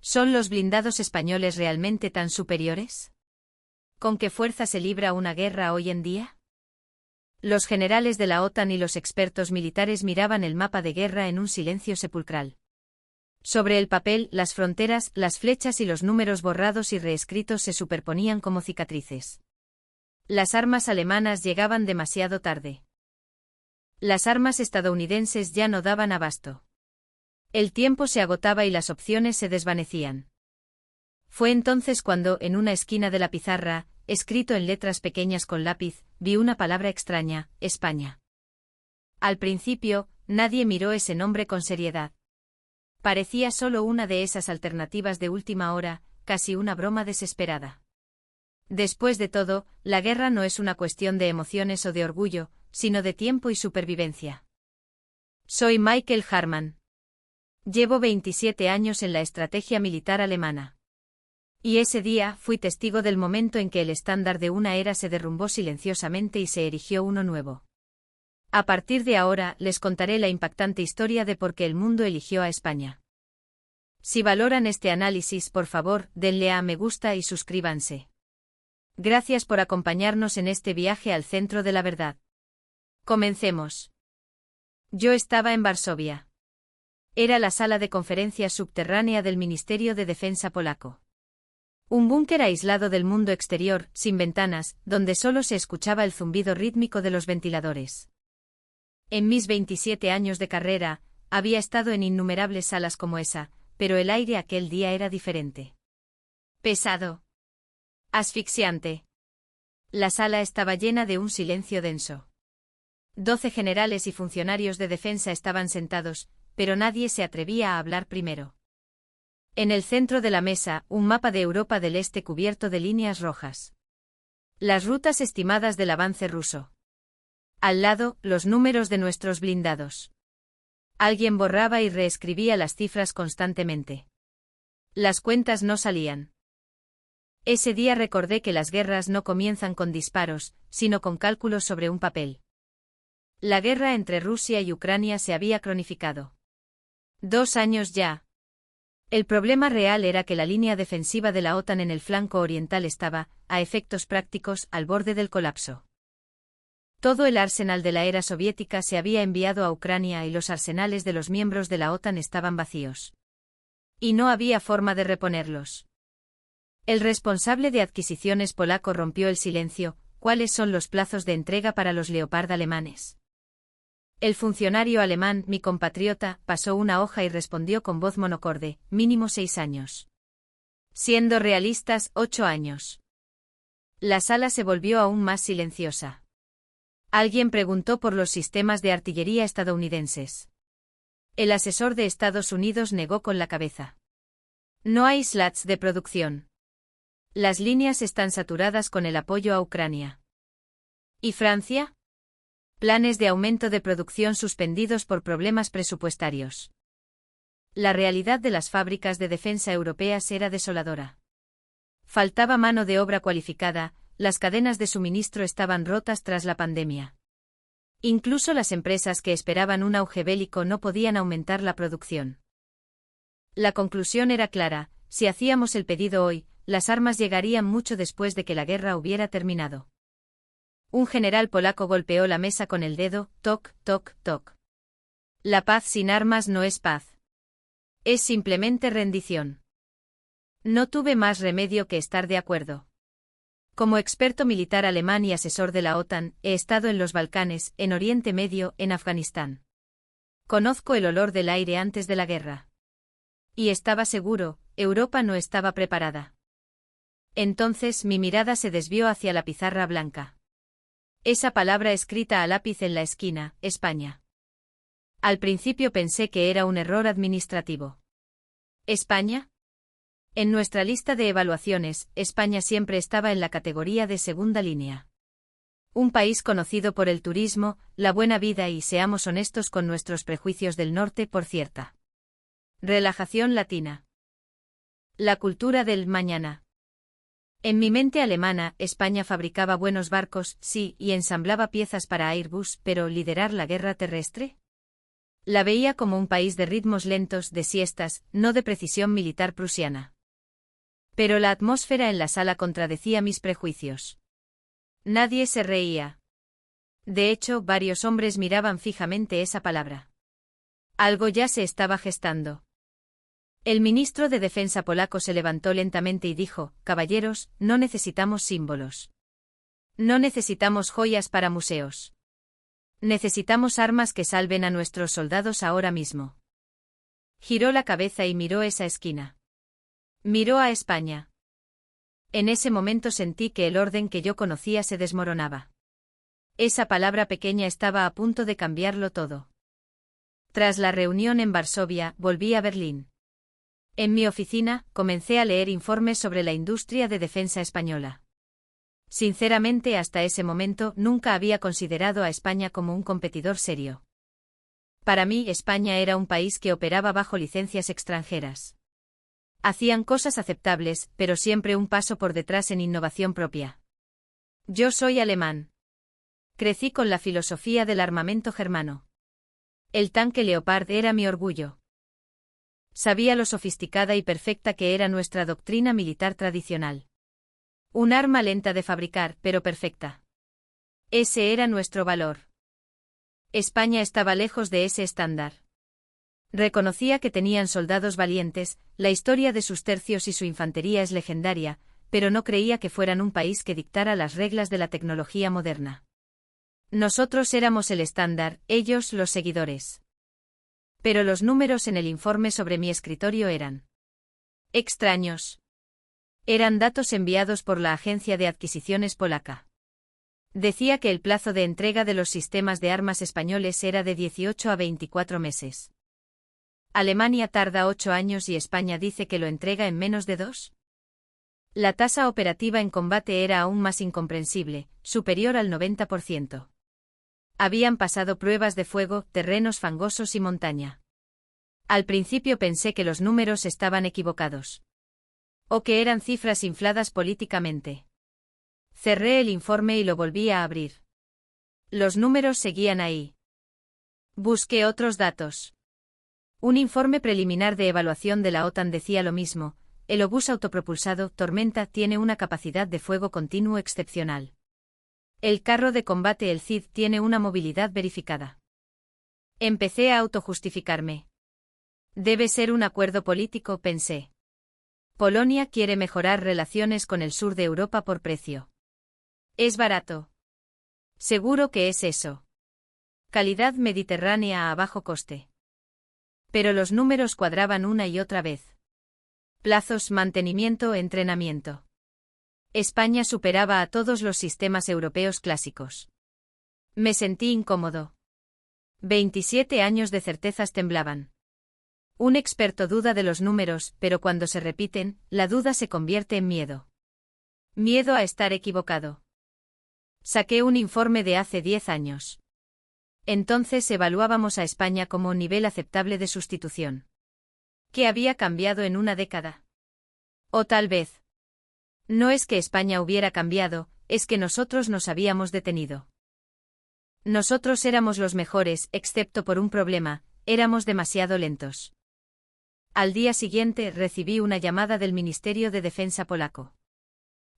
¿Son los blindados españoles realmente tan superiores? ¿Con qué fuerza se libra una guerra hoy en día? Los generales de la OTAN y los expertos militares miraban el mapa de guerra en un silencio sepulcral. Sobre el papel, las fronteras, las flechas y los números borrados y reescritos se superponían como cicatrices. Las armas alemanas llegaban demasiado tarde. Las armas estadounidenses ya no daban abasto. El tiempo se agotaba y las opciones se desvanecían. Fue entonces cuando, en una esquina de la pizarra, escrito en letras pequeñas con lápiz, vi una palabra extraña: España. Al principio, nadie miró ese nombre con seriedad. Parecía solo una de esas alternativas de última hora, casi una broma desesperada. Después de todo, la guerra no es una cuestión de emociones o de orgullo, sino de tiempo y supervivencia. Soy Michael Harman. Llevo 27 años en la estrategia militar alemana. Y ese día fui testigo del momento en que el estándar de una era se derrumbó silenciosamente y se erigió uno nuevo. A partir de ahora les contaré la impactante historia de por qué el mundo eligió a España. Si valoran este análisis, por favor, denle a me gusta y suscríbanse. Gracias por acompañarnos en este viaje al centro de la verdad. Comencemos. Yo estaba en Varsovia. Era la sala de conferencias subterránea del Ministerio de Defensa polaco. Un búnker aislado del mundo exterior, sin ventanas, donde solo se escuchaba el zumbido rítmico de los ventiladores. En mis 27 años de carrera, había estado en innumerables salas como esa, pero el aire aquel día era diferente. Pesado. Asfixiante. La sala estaba llena de un silencio denso. 12 generales y funcionarios de defensa estaban sentados, pero nadie se atrevía a hablar primero. En el centro de la mesa, un mapa de Europa del Este cubierto de líneas rojas. Las rutas estimadas del avance ruso. Al lado, los números de nuestros blindados. Alguien borraba y reescribía las cifras constantemente. Las cuentas no salían. Ese día recordé que las guerras no comienzan con disparos, sino con cálculos sobre un papel. La guerra entre Rusia y Ucrania se había cronificado. 2 años ya. El problema real era que la línea defensiva de la OTAN en el flanco oriental estaba, a efectos prácticos, al borde del colapso. Todo el arsenal de la era soviética se había enviado a Ucrania y los arsenales de los miembros de la OTAN estaban vacíos. Y no había forma de reponerlos. El responsable de adquisiciones polaco rompió el silencio: ¿cuáles son los plazos de entrega para los Leopard alemanes? El funcionario alemán, mi compatriota, pasó una hoja y respondió con voz monocorde: mínimo 6 años. Siendo realistas, 8 años. La sala se volvió aún más silenciosa. Alguien preguntó por los sistemas de artillería estadounidenses. El asesor de Estados Unidos negó con la cabeza. No hay slots de producción. Las líneas están saturadas con el apoyo a Ucrania. ¿Y Francia? Planes de aumento de producción suspendidos por problemas presupuestarios. La realidad de las fábricas de defensa europeas era desoladora. Faltaba mano de obra cualificada, las cadenas de suministro estaban rotas tras la pandemia. Incluso las empresas que esperaban un auge bélico no podían aumentar la producción. La conclusión era clara: si hacíamos el pedido hoy, las armas llegarían mucho después de que la guerra hubiera terminado. Un general polaco golpeó la mesa con el dedo: toc, toc, toc. La paz sin armas no es paz. Es simplemente rendición. No tuve más remedio que estar de acuerdo. Como experto militar alemán y asesor de la OTAN, he estado en los Balcanes, en Oriente Medio, en Afganistán. Conozco el olor del aire antes de la guerra. Y estaba seguro: Europa no estaba preparada. Entonces mi mirada se desvió hacia la pizarra blanca. Esa palabra escrita a lápiz en la esquina: España. Al principio pensé que era un error administrativo. ¿España? En nuestra lista de evaluaciones, España siempre estaba en la categoría de segunda línea. Un país conocido por el turismo, la buena vida y, seamos honestos con nuestros prejuicios del norte, por cierta relajación latina. La cultura del mañana. En mi mente alemana, España fabricaba buenos barcos, sí, y ensamblaba piezas para Airbus, pero ¿liderar la guerra terrestre? La veía como un país de ritmos lentos, de siestas, no de precisión militar prusiana. Pero la atmósfera en la sala contradecía mis prejuicios. Nadie se reía. De hecho, varios hombres miraban fijamente esa palabra. Algo ya se estaba gestando. El ministro de Defensa polaco se levantó lentamente y dijo: «Caballeros, no necesitamos símbolos. No necesitamos joyas para museos. Necesitamos armas que salven a nuestros soldados ahora mismo». Giró la cabeza y miró esa esquina. Miró a España. En ese momento sentí que el orden que yo conocía se desmoronaba. Esa palabra pequeña estaba a punto de cambiarlo todo. Tras la reunión en Varsovia, volví a Berlín. En mi oficina, comencé a leer informes sobre la industria de defensa española. Sinceramente, hasta ese momento nunca había considerado a España como un competidor serio. Para mí, España era un país que operaba bajo licencias extranjeras. Hacían cosas aceptables, pero siempre un paso por detrás en innovación propia. Yo soy alemán. Crecí con la filosofía del armamento germano. El tanque Leopard era mi orgullo. Sabía lo sofisticada y perfecta que era nuestra doctrina militar tradicional. Un arma lenta de fabricar, pero perfecta. Ese era nuestro valor. España estaba lejos de ese estándar. Reconocía que tenían soldados valientes, la historia de sus tercios y su infantería es legendaria, pero no creía que fueran un país que dictara las reglas de la tecnología moderna. Nosotros éramos el estándar, ellos los seguidores. Pero los números en el informe sobre mi escritorio eran extraños. Eran datos enviados por la agencia de adquisiciones polaca. Decía que el plazo de entrega de los sistemas de armas españoles era de 18 a 24 meses. Alemania tarda 8 años y España dice que lo entrega en menos de 2. La tasa operativa en combate era aún más incomprensible, superior al 90%. Habían pasado pruebas de fuego, terrenos fangosos y montaña. Al principio pensé que los números estaban equivocados. O que eran cifras infladas políticamente. Cerré el informe y lo volví a abrir. Los números seguían ahí. Busqué otros datos. Un informe preliminar de evaluación de la OTAN decía lo mismo: el obús autopropulsado Tormenta tiene una capacidad de fuego continuo excepcional. El carro de combate el Cid tiene una movilidad verificada. Empecé a autojustificarme. Debe ser un acuerdo político, pensé. Polonia quiere mejorar relaciones con el sur de Europa por precio. Es barato. Seguro que es eso. Calidad mediterránea a bajo coste. Pero los números cuadraban una y otra vez. Plazos, mantenimiento, entrenamiento. España superaba a todos los sistemas europeos clásicos. Me sentí incómodo. 27 años de certezas temblaban. Un experto duda de los números, pero cuando se repiten, la duda se convierte en miedo. Miedo a estar equivocado. Saqué un informe de hace 10 años. Entonces evaluábamos a España como un nivel aceptable de sustitución. ¿Qué había cambiado en una década? O tal vez. No es que España hubiera cambiado, es que nosotros nos habíamos detenido. Nosotros éramos los mejores, excepto por un problema: éramos demasiado lentos. Al día siguiente recibí una llamada del Ministerio de Defensa polaco.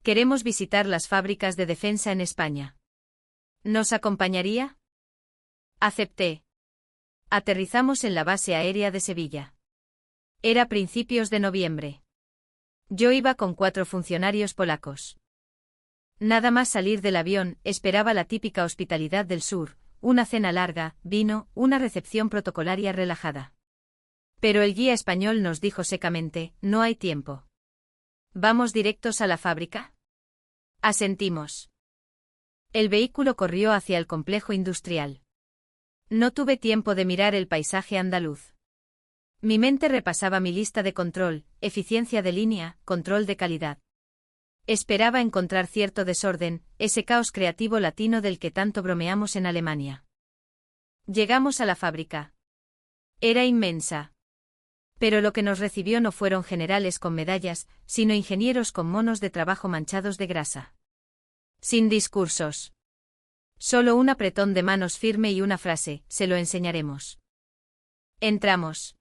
Queremos visitar las fábricas de defensa en España. ¿Nos acompañaría? Acepté. Aterrizamos en la base aérea de Sevilla. Era principios de noviembre. Yo iba con 4 funcionarios polacos. Nada más salir del avión, esperaba la típica hospitalidad del sur: una cena larga, vino, una recepción protocolaria relajada. Pero el guía español nos dijo secamente: no hay tiempo. ¿Vamos directos a la fábrica? Asentimos. El vehículo corrió hacia el complejo industrial. No tuve tiempo de mirar el paisaje andaluz. Mi mente repasaba mi lista de control: eficiencia de línea, control de calidad. Esperaba encontrar cierto desorden, ese caos creativo latino del que tanto bromeamos en Alemania. Llegamos a la fábrica. Era inmensa. Pero lo que nos recibió no fueron generales con medallas, sino ingenieros con monos de trabajo manchados de grasa. Sin discursos. Solo un apretón de manos firme y una frase: se lo enseñaremos. Entramos.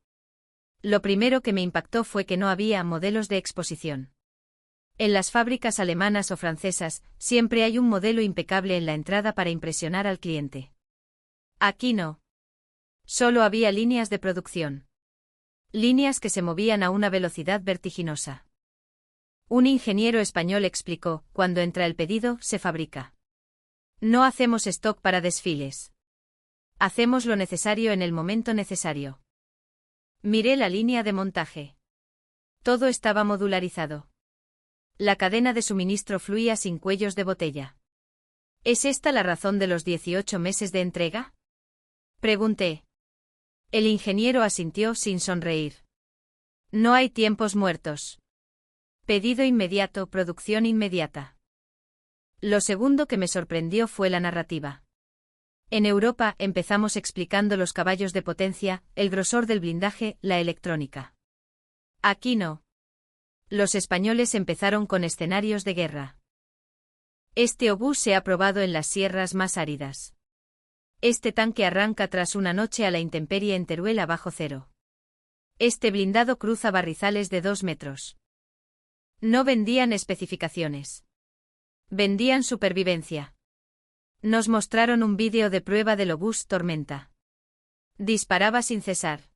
Lo primero que me impactó fue que no había modelos de exposición. En las fábricas alemanas o francesas, siempre hay un modelo impecable en la entrada para impresionar al cliente. Aquí no. Solo había líneas de producción. Líneas que se movían a una velocidad vertiginosa. Un ingeniero español explicó: cuando entra el pedido, se fabrica. No hacemos stock para desfiles. Hacemos lo necesario en el momento necesario. Miré la línea de montaje. Todo estaba modularizado. La cadena de suministro fluía sin cuellos de botella. ¿Es esta la razón de los 18 meses de entrega? Pregunté. El ingeniero asintió sin sonreír. No hay tiempos muertos. Pedido inmediato, producción inmediata. Lo segundo que me sorprendió fue la narrativa. En Europa empezamos explicando los caballos de potencia, el grosor del blindaje, la electrónica. Aquí no. Los españoles empezaron con escenarios de guerra. Este obús se ha probado en las sierras más áridas. Este tanque arranca tras una noche a la intemperie en Teruel a bajo cero. Este blindado cruza barrizales de 2 metros. No vendían especificaciones. Vendían supervivencia. Nos mostraron un vídeo de prueba del obús Tormenta. Disparaba sin cesar.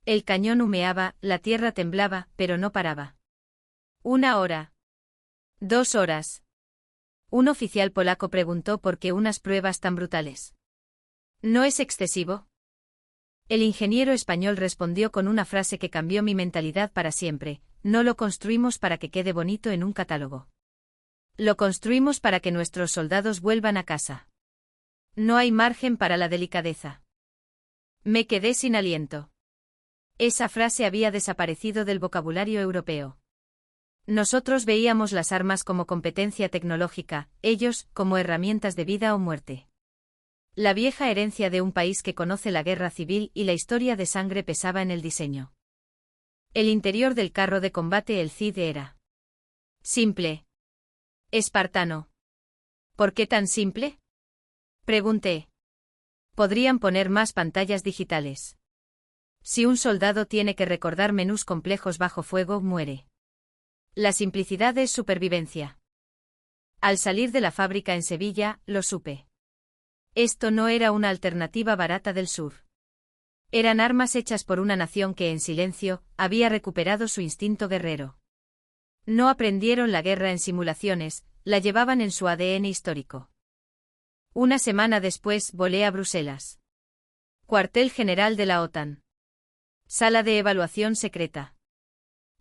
El cañón humeaba, la tierra temblaba, pero no paraba. 1 hora. 2 horas. Un oficial polaco preguntó por qué unas pruebas tan brutales. ¿No es excesivo? El ingeniero español respondió con una frase que cambió mi mentalidad para siempre: no lo construimos para que quede bonito en un catálogo. Lo construimos para que nuestros soldados vuelvan a casa. No hay margen para la delicadeza. Me quedé sin aliento. Esa frase había desaparecido del vocabulario europeo. Nosotros veíamos las armas como competencia tecnológica, ellos como herramientas de vida o muerte. La vieja herencia de un país que conoce la guerra civil y la historia de sangre pesaba en el diseño. El interior del carro de combate, el CID, era simple. Espartano. ¿Por qué tan simple? Pregunté. Podrían poner más pantallas digitales. Si un soldado tiene que recordar menús complejos bajo fuego, muere. La simplicidad es supervivencia. Al salir de la fábrica en Sevilla, lo supe. Esto no era una alternativa barata del sur. Eran armas hechas por una nación que, en silencio, había recuperado su instinto guerrero. No aprendieron la guerra en simulaciones, la llevaban en su ADN histórico. Una semana después volé a Bruselas. Cuartel general de la OTAN. Sala de evaluación secreta.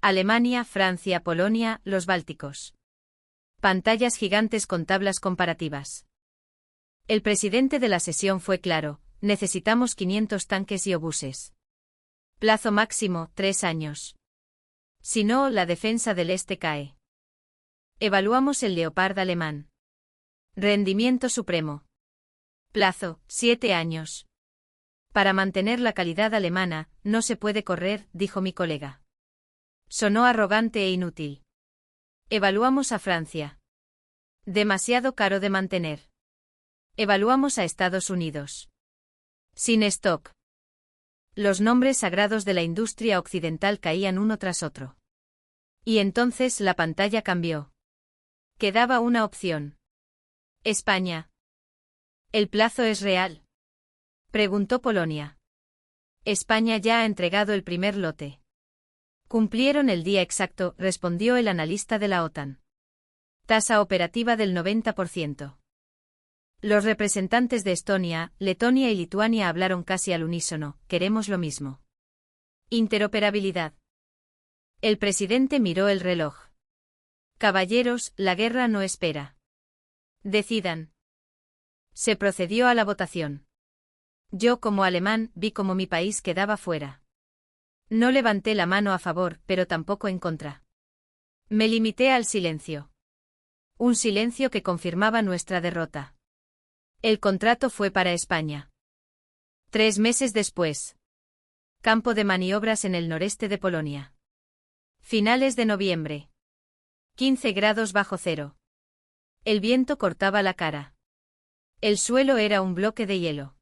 Alemania, Francia, Polonia, los Bálticos. Pantallas gigantes con tablas comparativas. El presidente de la sesión fue claro: necesitamos 500 tanques y obuses. Plazo máximo, 3 años. Si no, la defensa del este cae. Evaluamos el Leopard alemán. Rendimiento supremo. Plazo, 7 años. Para mantener la calidad alemana, no se puede correr, dijo mi colega. Sonó arrogante e inútil. Evaluamos a Francia. Demasiado caro de mantener. Evaluamos a Estados Unidos. Sin stock. Los nombres sagrados de la industria occidental caían uno tras otro. Y entonces la pantalla cambió. Quedaba una opción. España. ¿El plazo es real?, preguntó Polonia. España ya ha entregado el primer lote. Cumplieron el día exacto, respondió el analista de la OTAN. Tasa operativa del 90%. Los representantes de Estonia, Letonia y Lituania hablaron casi al unísono: queremos lo mismo. Interoperabilidad. El presidente miró el reloj. Caballeros, la guerra no espera. Decidan. Se procedió a la votación. Yo, como alemán, vi cómo mi país quedaba fuera. No levanté la mano a favor, pero tampoco en contra. Me limité al silencio. Un silencio que confirmaba nuestra derrota. El contrato fue para España. 3 meses después. Campo de maniobras en el noreste de Polonia. Finales de noviembre. 15 grados bajo cero. El viento cortaba la cara. El suelo era un bloque de hielo.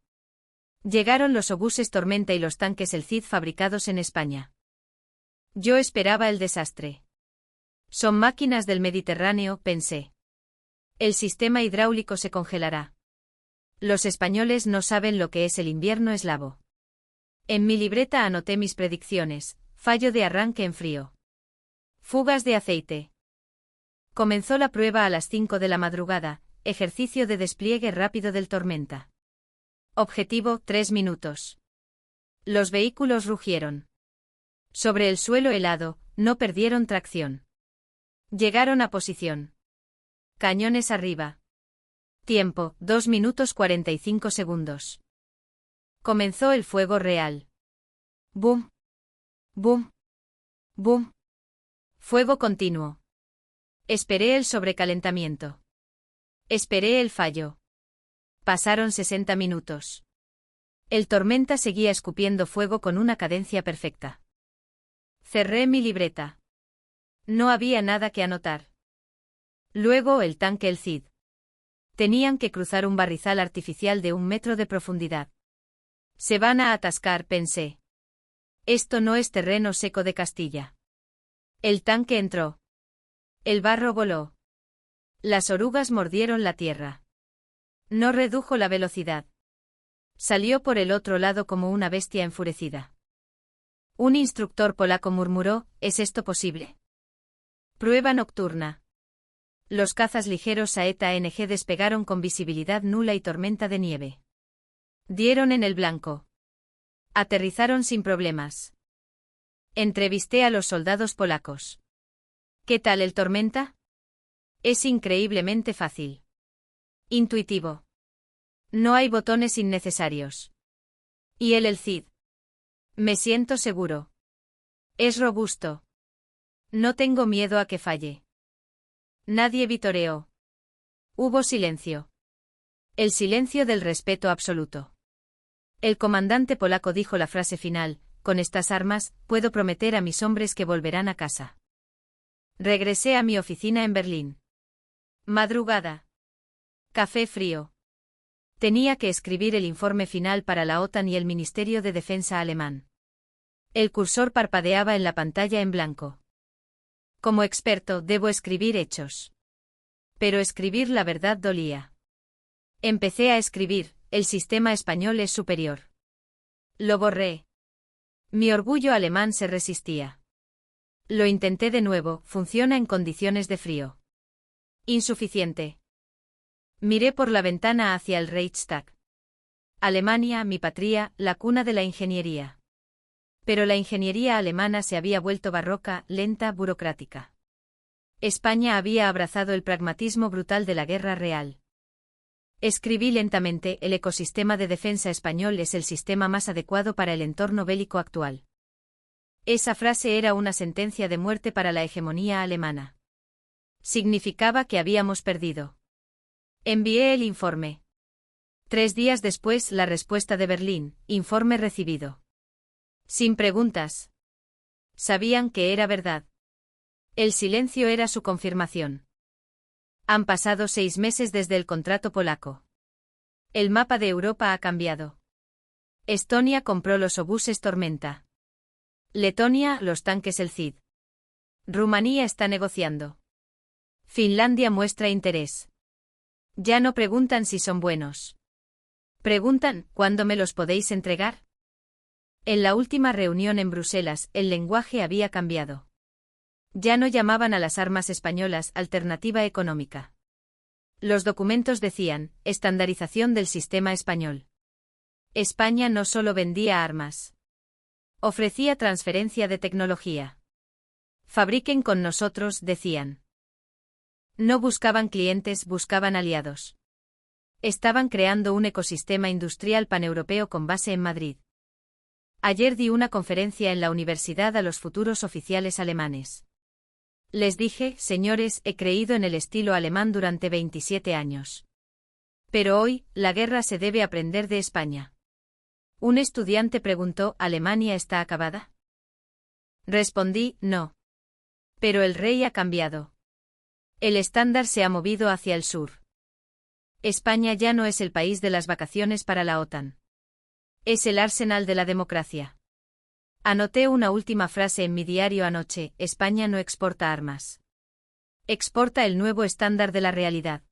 Llegaron los obuses Tormenta y los tanques El Cid fabricados en España. Yo esperaba el desastre. Son máquinas del Mediterráneo, pensé. El sistema hidráulico se congelará. Los españoles no saben lo que es el invierno eslavo. En mi libreta anoté mis predicciones: fallo de arranque en frío. Fugas de aceite. Comenzó la prueba a las 5 de la madrugada, ejercicio de despliegue rápido del Tormenta. Objetivo: 3 minutos. Los vehículos rugieron. Sobre el suelo helado, no perdieron tracción. Llegaron a posición. Cañones arriba. Tiempo: 2 minutos 45 segundos. Comenzó el fuego real. Boom. Boom. Boom. Fuego continuo. Esperé el sobrecalentamiento. Esperé el fallo. Pasaron 60 minutos. El Tormenta seguía escupiendo fuego con una cadencia perfecta. Cerré mi libreta. No había nada que anotar. Luego el tanque El Cid. Tenían que cruzar un barrizal artificial de 1 metro de profundidad. Se van a atascar, pensé. Esto no es terreno seco de Castilla. El tanque entró. El barro voló. Las orugas mordieron la tierra. No redujo la velocidad. Salió por el otro lado como una bestia enfurecida. Un instructor polaco murmuró: ¿es esto posible? Prueba nocturna. Los cazas ligeros Saeta NG despegaron con visibilidad nula y tormenta de nieve. Dieron en el blanco. Aterrizaron sin problemas. Entrevisté a los soldados polacos. ¿Qué tal el Tormenta? Es increíblemente fácil. Intuitivo. No hay botones innecesarios. ¿Y el Cid? Me siento seguro. Es robusto. No tengo miedo a que falle. Nadie vitoreó. Hubo silencio. El silencio del respeto absoluto. El comandante polaco dijo la frase final: con estas armas, puedo prometer a mis hombres que volverán a casa. Regresé a mi oficina en Berlín. Madrugada. Café frío. Tenía que escribir el informe final para la OTAN y el Ministerio de Defensa alemán. El cursor parpadeaba en la pantalla en blanco. Como experto, debo escribir hechos. Pero escribir la verdad dolía. Empecé a escribir: el sistema español es superior. Lo borré. Mi orgullo alemán se resistía. Lo intenté de nuevo: funciona en condiciones de frío. Insuficiente. Miré por la ventana hacia el Reichstag. Alemania, mi patria, la cuna de la ingeniería. Pero la ingeniería alemana se había vuelto barroca, lenta, burocrática. España había abrazado el pragmatismo brutal de la guerra real. Escribí lentamente: el ecosistema de defensa español es el sistema más adecuado para el entorno bélico actual. Esa frase era una sentencia de muerte para la hegemonía alemana. Significaba que habíamos perdido. Envié el informe. 3 días después, la respuesta de Berlín: informe recibido. Sin preguntas. Sabían que era verdad. El silencio era su confirmación. Han pasado 6 meses desde el contrato polaco. El mapa de Europa ha cambiado. Estonia compró los obuses Tormenta. Letonia, los tanques El Cid. Rumanía está negociando. Finlandia muestra interés. Ya no preguntan si son buenos. Preguntan: ¿cuándo me los podéis entregar? En la última reunión en Bruselas, el lenguaje había cambiado. Ya no llamaban a las armas españolas alternativa económica. Los documentos decían: estandarización del sistema español. España no solo vendía armas. Ofrecía transferencia de tecnología. Fabriquen con nosotros, decían. No buscaban clientes, buscaban aliados. Estaban creando un ecosistema industrial paneuropeo con base en Madrid. Ayer di una conferencia en la universidad a los futuros oficiales alemanes. Les dije: señores, he creído en el estilo alemán durante 27 años. Pero hoy, la guerra se debe aprender de España. Un estudiante preguntó: ¿Alemania está acabada? Respondí: no. Pero el rey ha cambiado. El estándar se ha movido hacia el sur. España ya no es el país de las vacaciones para la OTAN. Es el arsenal de la democracia. Anoté una última frase en mi diario anoche: España no exporta armas. Exporta el nuevo estándar de la realidad.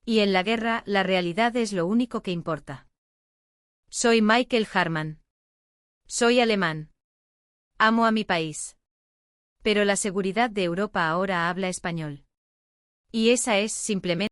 Y en la guerra, la realidad es lo único que importa. Soy Michael Harman. Soy alemán. Amo a mi país. Pero la seguridad de Europa ahora habla español. Y esa es, simplemente,